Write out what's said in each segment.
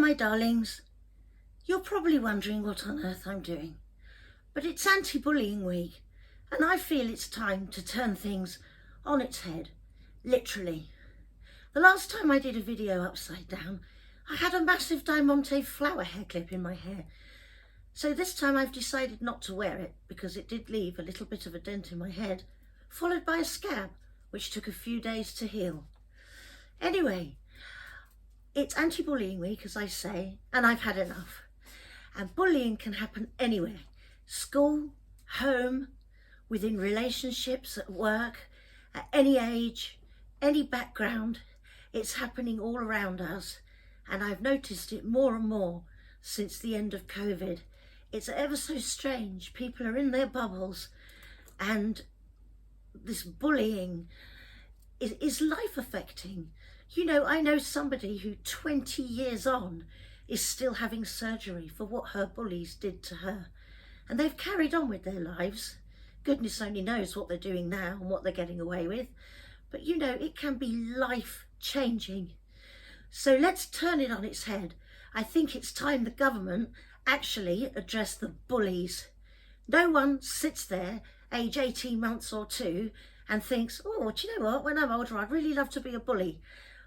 my darlings. You're probably wondering what on earth I'm doing, but it's anti-bullying week and I feel it's time to turn things on its head, literally. The last time I did a video upside down, I had a massive diamante flower hair clip in my hair. So this time I've decided not to wear it because it did leave a little bit of a dent in my head, followed by a scab, which took a few days to heal. Anyway, it's anti-bullying week, as I say, and I've had enough. And bullying can happen anywhere. School, home, within relationships, at work, at any age, any background. It's happening all around us. And I've noticed it more and more since the end of COVID. It's ever so strange. People are in their bubbles and this bullying is life affecting. You know, I know somebody who 20 years on is still having surgery for what her bullies did to her. And they've carried on with their lives. Goodness only knows what they're doing now and what they're getting away with. But you know, it can be life changing. So let's turn it on its head. I think it's time the government actually address the bullies. No one sits there, age 18 months or two, and thinks, oh, do you know what, when I'm older, I'd really love to be a bully.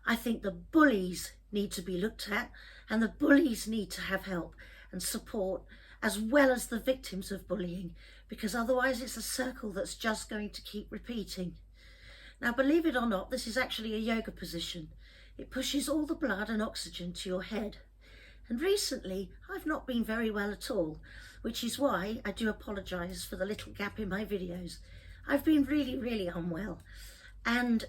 I think the bullies need to be looked at, and the bullies need to have help and support, as well as the victims of bullying, because otherwise it's a circle that's just going to keep repeating. Now, believe it or not, this is actually a yoga position. It pushes all the blood and oxygen to your head. And recently, I've not been very well at all, which is why I do apologise for the little gap in my videos. I've been really, really unwell. And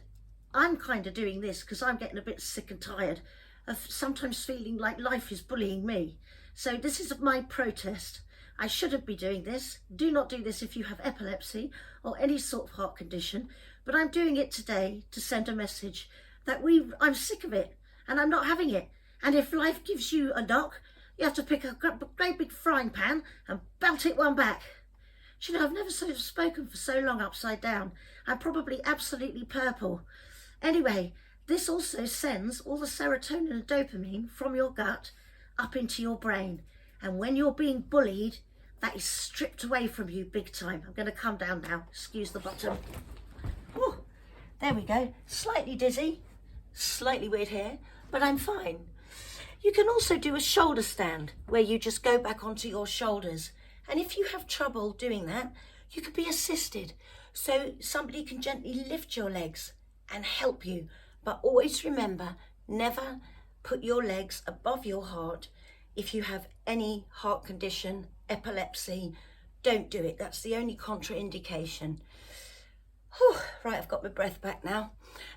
I'm kind of doing this because I'm getting a bit sick and tired of sometimes feeling like life is bullying me. So this is my protest. I shouldn't be doing this. Do not do this if you have epilepsy or any sort of heart condition. But I'm doing it today to send a message that I'm sick of it and I'm not having it. And if life gives you a knock, you have to pick a great big frying pan and belt it one back. Do you know, I've never sort of spoken for so long upside down. I'm probably absolutely purple. Anyway, this also sends all the serotonin and dopamine from your gut up into your brain. And when you're being bullied, that is stripped away from you big time. I'm going to come down now. Excuse the bottom. Ooh, there we go. Slightly dizzy, slightly weird hair, but I'm fine. You can also do a shoulder stand where you just go back onto your shoulders. And if you have trouble doing that, you could be assisted. So somebody can gently lift your legs and help you. But always remember, never put your legs above your heart. If you have any heart condition, epilepsy, don't do it. That's the only contraindication. Whew, right, I've got my breath back now.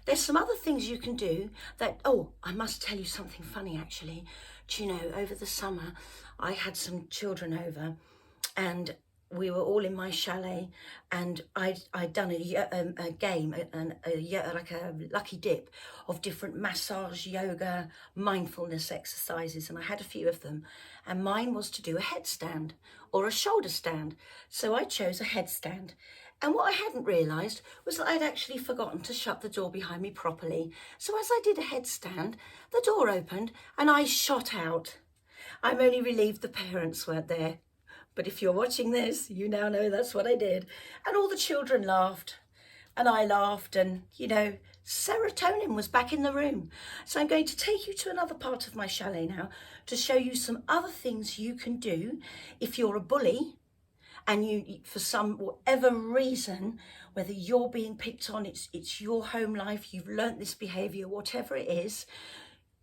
There's some other things you can do that, oh, I must tell you something funny actually. Do you know, over the summer, I had some children over and we were all in my chalet and I'd done a game, like a lucky dip of different massage, yoga, mindfulness exercises, and I had a few of them. And mine was to do a headstand or a shoulder stand. So I chose a headstand. And what I hadn't realised was that I'd actually forgotten to shut the door behind me properly. So as I did a headstand, the door opened and I shot out. I'm only relieved the parents weren't there. But if you're watching this, you now know that's what I did. And all the children laughed and I laughed and, you know, serotonin was back in the room. So I'm going to take you to another part of my chalet now to show you some other things you can do if you're a bully and you, for some whatever reason, whether you're being picked on, it's your home life, you've learnt this behaviour, whatever it is,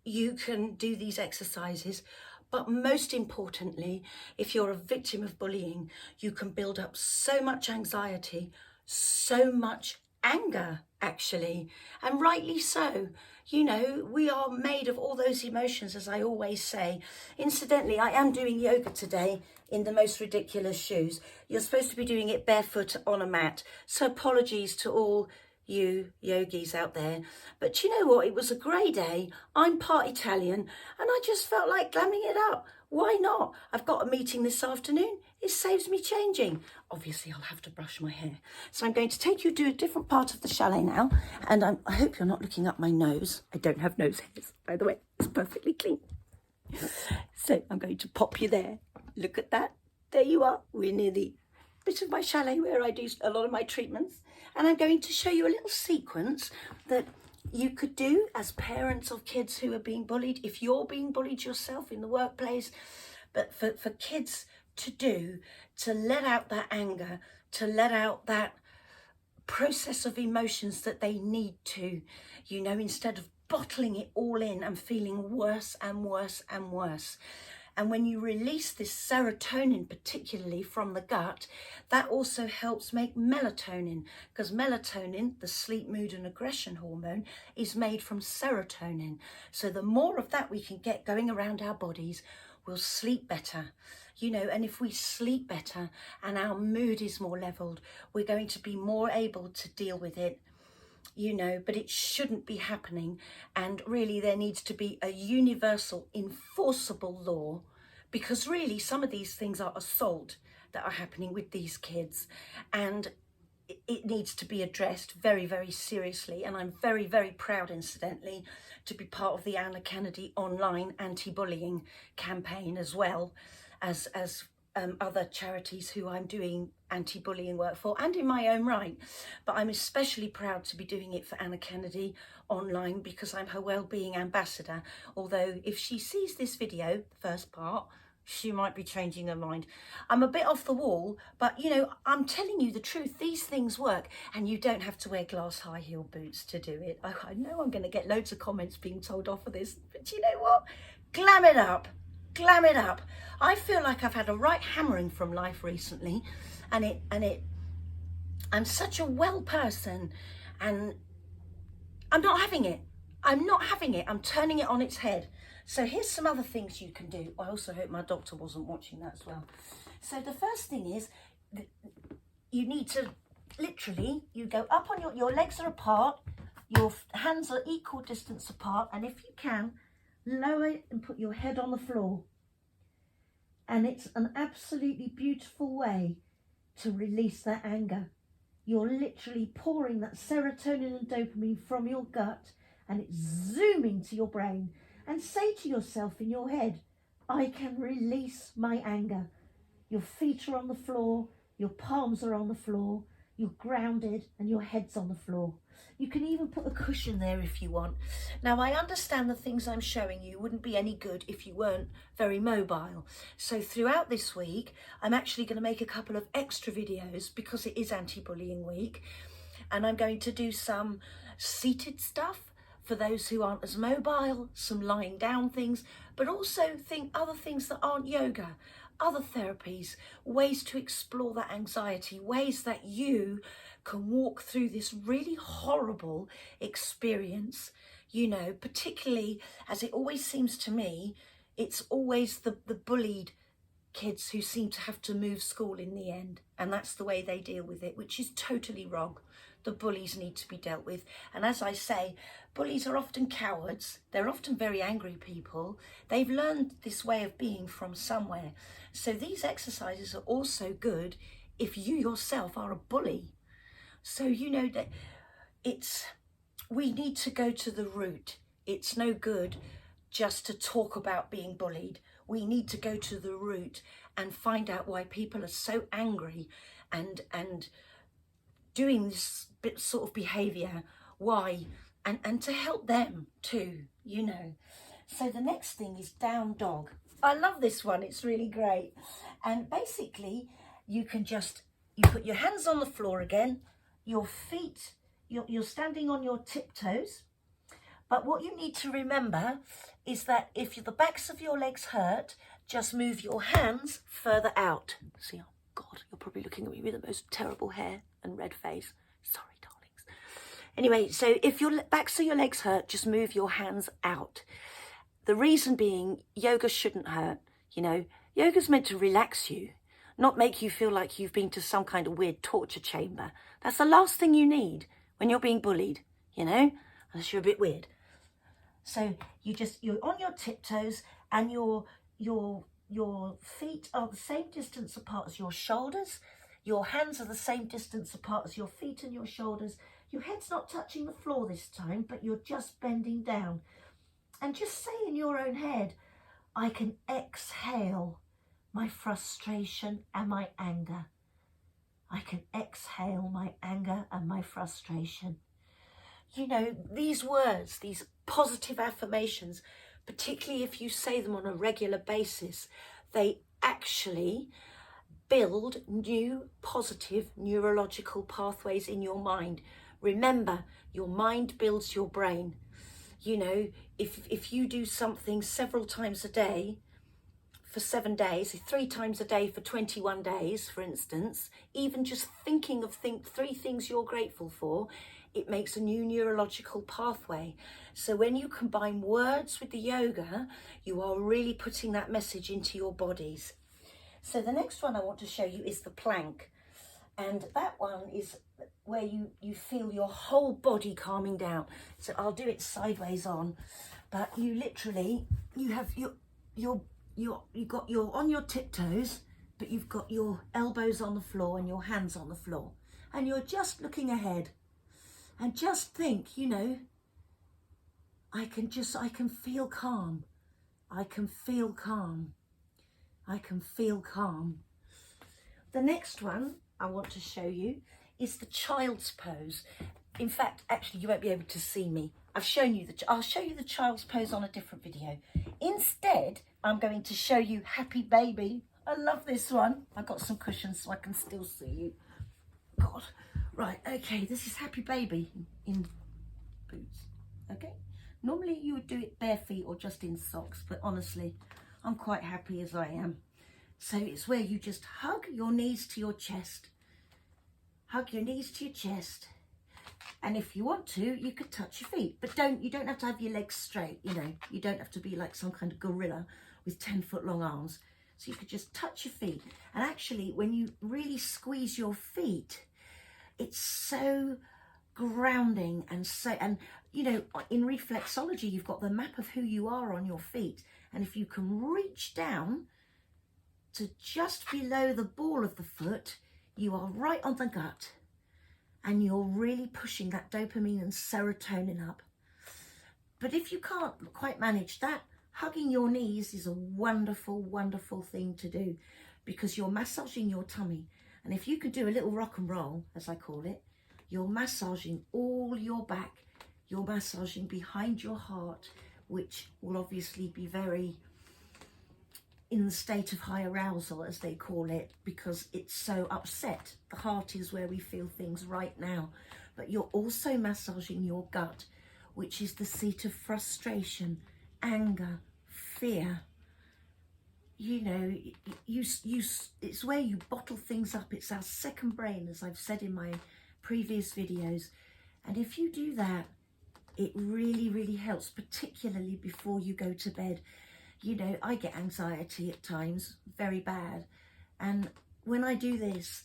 you can do these exercises. But most importantly, if you're a victim of bullying, you can build up so much anxiety, so much anger, actually, and rightly so. You know, we are made of all those emotions, as I always say. Incidentally, I am doing yoga today in the most ridiculous shoes. You're supposed to be doing it barefoot on a mat. So apologies to all you yogis out there, but you know what, it was a grey day. I'm part Italian and I just felt like glamming it up. Why not? I've got a meeting this afternoon. It saves me changing. Obviously I'll have to brush my hair, so I'm going to take you to a different part of the chalet now, and I hope you're not looking up my nose. I don't have nose hairs, by the way. It's perfectly clean. So I'm going to pop you there. Look at that. There you are. We're near the bit of my chalet where I do a lot of my treatments. And I'm going to show you a little sequence that you could do as parents of kids who are being bullied, if you're being bullied yourself in the workplace, but for kids to do, to let out that anger, to let out that process of emotions that they need to, you know, instead of bottling it all in and feeling worse and worse and worse. And when you release this serotonin, particularly from the gut, that also helps make melatonin, because melatonin, the sleep, mood and aggression hormone, is made from serotonin. So the more of that we can get going around our bodies, we'll sleep better. You know, and if we sleep better and our mood is more leveled, we're going to be more able to deal with it, you know, but it shouldn't be happening. And really there needs to be a universal enforceable law, because really some of these things are assault that are happening with these kids, and it needs to be addressed very, very seriously. And I'm very, very proud, incidentally, to be part of the Anna Kennedy online anti-bullying campaign, as well as other charities who I'm doing anti-bullying work for, and in my own right. But I'm especially proud to be doing it for Anna Kennedy online, because I'm her wellbeing ambassador. Although if she sees this video, the first part, she might be changing her mind. I'm a bit off the wall, but you know, I'm telling you the truth. These things work, and you don't have to wear glass high heel boots to do it. I know I'm going to get loads of comments being told off for this, but you know what? Glam it up. Glam it up. I feel like I've had a right hammering from life recently, and I'm such a well person, and I'm not having it. I'm not having it. I'm turning it on its head. So here's some other things you can do. I also hope my doctor wasn't watching that as well. So the first thing is, you need to literally, you go up on your legs are apart, your hands are equal distance apart, and if you can, lower it and put your head on the floor. And it's an absolutely beautiful way to release that anger. You're literally pouring that serotonin and dopamine from your gut, and it's zooming to your brain. And say to yourself in your head, I can release my anger. Your feet are on the floor, your palms are on the floor, you're grounded, and your head's on the floor. You can even put a cushion there if you want. Now, I understand the things I'm showing you wouldn't be any good if you weren't very mobile. So throughout this week, I'm actually going to make a couple of extra videos, because it is anti-bullying week. And I'm going to do some seated stuff for those who aren't as mobile, some lying down things, but also other things that aren't yoga, other therapies, ways to explore that anxiety, ways that you can walk through this really horrible experience, you know, particularly as it always seems to me, it's always the bullied kids who seem to have to move school in the end, and that's the way they deal with it, which is totally wrong. The bullies need to be dealt with. And as I say, bullies are often cowards. They're often very angry people. They've learned this way of being from somewhere. So these exercises are also good if you yourself are a bully. So you know that we need to go to the root. It's no good just to talk about being bullied. We need to go to the root and find out why people are so angry and doing this sort of behaviour, why, and to help them too, you know. So the next thing is down dog. I love this one, it's really great. And basically you put your hands on the floor again, your feet, you're standing on your tiptoes, but what you need to remember is that if the backs of your legs hurt, just move your hands further out. See, oh God, you're probably looking at me with the most terrible hair and red face. Sorry, darlings. Anyway, so if your backs of your legs hurt, just move your hands out. The reason being, yoga shouldn't hurt. You know, yoga's meant to relax you, not make you feel like you've been to some kind of weird torture chamber. That's the last thing you need when you're being bullied, you know, unless you're a bit weird. So you're on your tiptoes, and your feet are the same distance apart as your shoulders. Your hands are the same distance apart as your feet and your shoulders. Your head's not touching the floor this time, but you're just bending down. And just say in your own head, I can exhale my frustration and my anger. I can exhale my anger and my frustration. You know, these words, these positive affirmations, particularly if you say them on a regular basis, they actually build new positive neurological pathways in your mind. Remember, your mind builds your brain. You know, if you do something several times a day for 7 days, 3 times a day for 21 days, for instance, even just thinking of 3 things you're grateful for, it makes a new neurological pathway. So when you combine words with the yoga, you are really putting that message into your bodies. So the next one I want to show you is the plank. And that one is where you feel your whole body calming down. So I'll do it sideways on, but you literally, you have you're on your tiptoes, but you've got your elbows on the floor and your hands on the floor, and you're just looking ahead, and just think, you know, I can feel calm. I can feel calm. I can feel calm. The next one I want to show you is the child's pose. In fact, actually, you won't be able to see me. I'll show you the child's pose on a different video. Instead, I'm going to show you Happy Baby. I love this one. I've got some cushions so I can still see you. God. Right, okay, this is Happy Baby in boots. Okay? Normally you would do it bare feet or just in socks, but honestly, I'm quite happy as I am. So it's where you just hug your knees to your chest. Hug your knees to your chest. And if you want to, you could touch your feet, but you don't have to have your legs straight, you know. You don't have to be like some kind of gorilla with 10-foot long arms. So you could just touch your feet. And actually, when you really squeeze your feet, it's so grounding and you know, in reflexology, you've got the map of who you are on your feet. And if you can reach down to just below the ball of the foot, you are right on the gut, and you're really pushing that dopamine and serotonin up. But if you can't quite manage that, hugging your knees is a wonderful, wonderful thing to do, because you're massaging your tummy. And if you can do a little rock and roll, as I call it, you're massaging all your back, you're massaging behind your heart, which will obviously be very in the state of high arousal, as they call it, because it's so upset. The heart is where we feel things right now. But you're also massaging your gut, which is the seat of frustration, anger, fear. You know, it's where you bottle things up. It's our second brain, as I've said in my previous videos. And if you do that, it really, really helps, particularly before you go to bed. You know, I get anxiety at times, very bad. And when I do this,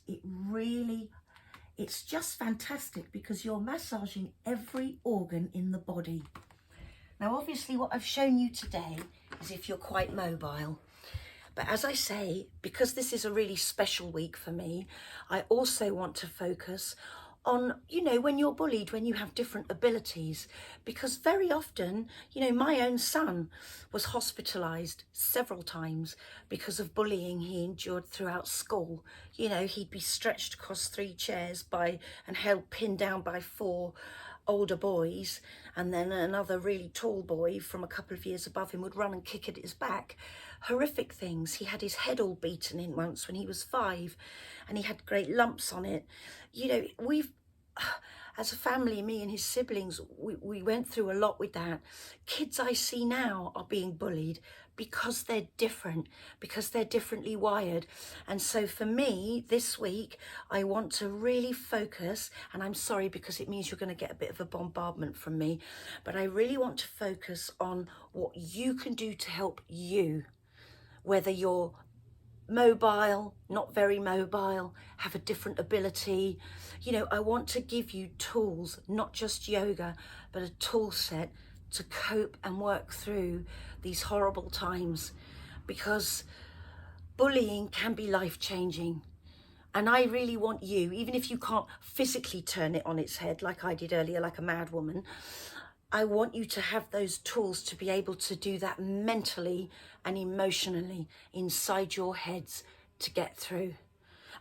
it's just fantastic, because you're massaging every organ in the body. Now, obviously, what I've shown you today is if you're quite mobile. But as I say, because this is a really special week for me, I also want to focus on, you know, when you're bullied, when you have different abilities, because very often, you know, my own son was hospitalized several times because of bullying he endured throughout school. You know, he'd be stretched across 3 chairs and held pinned down by 4 older boys, and then another really tall boy from a couple of years above him would run and kick at his back. Horrific things. He had his head all beaten in once when he was 5, and he had great lumps on it. You know, we've, as a family, me and his siblings, we went through a lot with that. Kids I see now are being bullied because they're different, because they're differently wired. And so for me, this week, I want to really focus, and I'm sorry because it means you're going to get a bit of a bombardment from me, but I really want to focus on what you can do to help you, whether you're mobile, not very mobile, have a different ability. You know, I want to give you tools, not just yoga, but a tool set to cope and work through these horrible times, because bullying can be life-changing. And I really want you, even if you can't physically turn it on its head like I did earlier, like a mad woman, I want you to have those tools to be able to do that mentally and emotionally inside your heads to get through.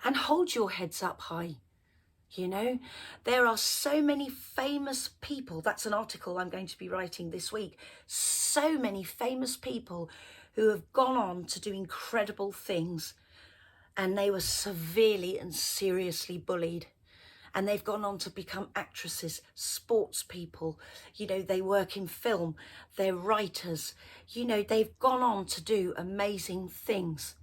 And hold your heads up high. You know, there are so many famous people. That's an article I'm going to be writing this week. So many famous people who have gone on to do incredible things, and they were severely and seriously bullied. And they've gone on to become actresses, sports people, you know, they work in film, they're writers, you know, they've gone on to do amazing things.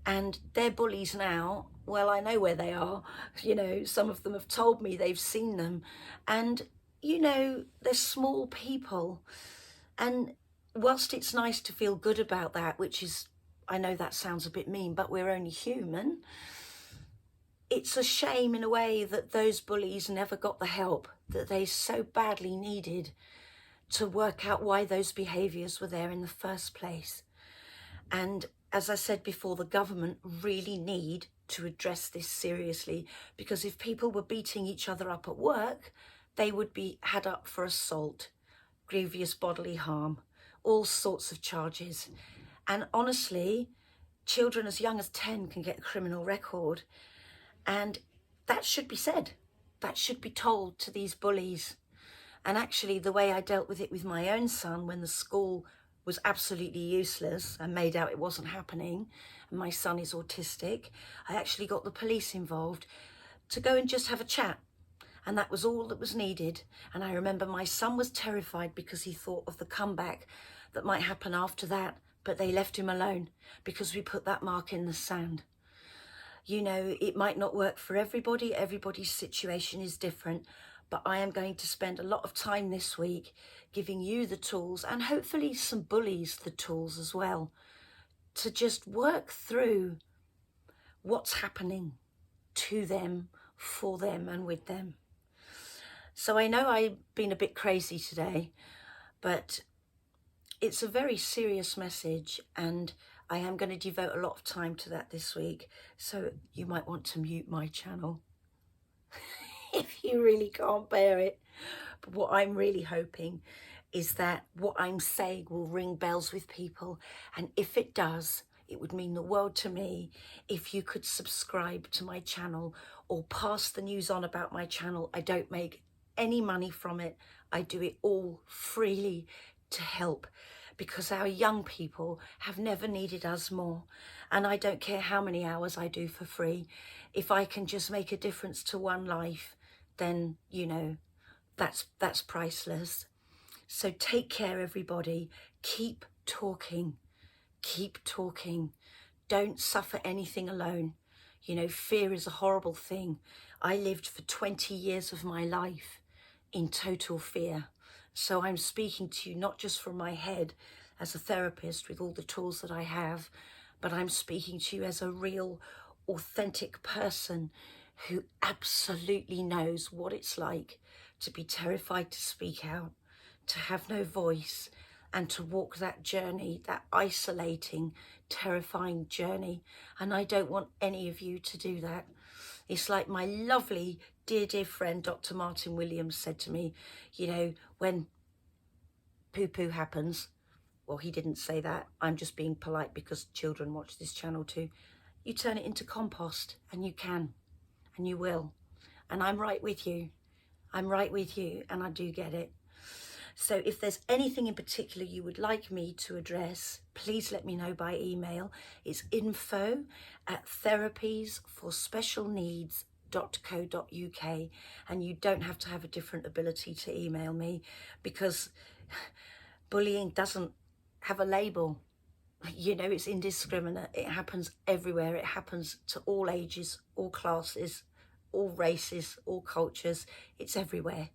And they're bullies now. Well, I know where they are. You know, some of them have told me they've seen them. And, you know, they're small people. And whilst it's nice to feel good about that, which is, I know that sounds a bit mean, but we're only human. It's a shame in a way that those bullies never got the help that they so badly needed to work out why those behaviours were there in the first place. And as I said before, the government really need to address this seriously, because if people were beating each other up at work, they would be had up for assault, grievous bodily harm, all sorts of charges. And honestly, children as young as 10 can get a criminal record. And that should be said. That should be told to these bullies. And actually, the way I dealt with it with my own son when the school was absolutely useless and made out it wasn't happening, and my son is autistic, I actually got the police involved to go and just have a chat. And that was all that was needed. And I remember my son was terrified because he thought of the comeback that might happen after that, but they left him alone because we put that mark in the sand. You know, it might not work for everybody. Everybody's situation is different. But I am going to spend a lot of time this week giving you the tools, and hopefully some bullies the tools as well, to just work through what's happening to them, for them and with them. So I know I've been a bit crazy today, but it's a very serious message, and I am going to devote a lot of time to that this week. So you might want to mute my channel if you really can't bear it. But what I'm really hoping is that what I'm saying will ring bells with people. And if it does, it would mean the world to me if you could subscribe to my channel or pass the news on about my channel. I don't make any money from it. I do it all freely to help, because our young people have never needed us more. And I don't care how many hours I do for free. If I can just make a difference to one life, then, you know, that's priceless. So take care, everybody. Keep talking. Keep talking. Don't suffer anything alone. You know, fear is a horrible thing. I lived for 20 years of my life in total fear. So I'm speaking to you not just from my head as a therapist with all the tools that I have, but I'm speaking to you as a real, authentic person who absolutely knows what it's like to be terrified to speak out, to have no voice, and to walk that journey, that isolating, terrifying journey. And I don't want any of you to do that. It's like my lovely, dear friend, Dr. Martin Williams said to me, you know, when poo-poo happens, well, he didn't say that. I'm just being polite because children watch this channel too. You turn it into compost, and you can, and you will. And I'm right with you. I'm right with you, and I do get it. So if there's anything in particular you would like me to address, please let me know by email. It's info@therapiesforspecialneeds.co.uk, and you don't have to have a different ability to email me, because bullying doesn't have a label. You know, it's indiscriminate. It happens everywhere. It happens to all ages, all classes, all races, all cultures. It's everywhere.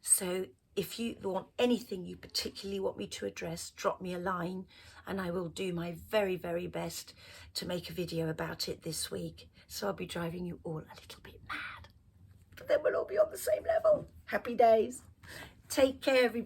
So if you want anything you particularly want me to address, drop me a line and I will do my very, very best to make a video about it this week. So I'll be driving you all a little bit mad, but then we'll all be on the same level. Happy days. Take care, everybody.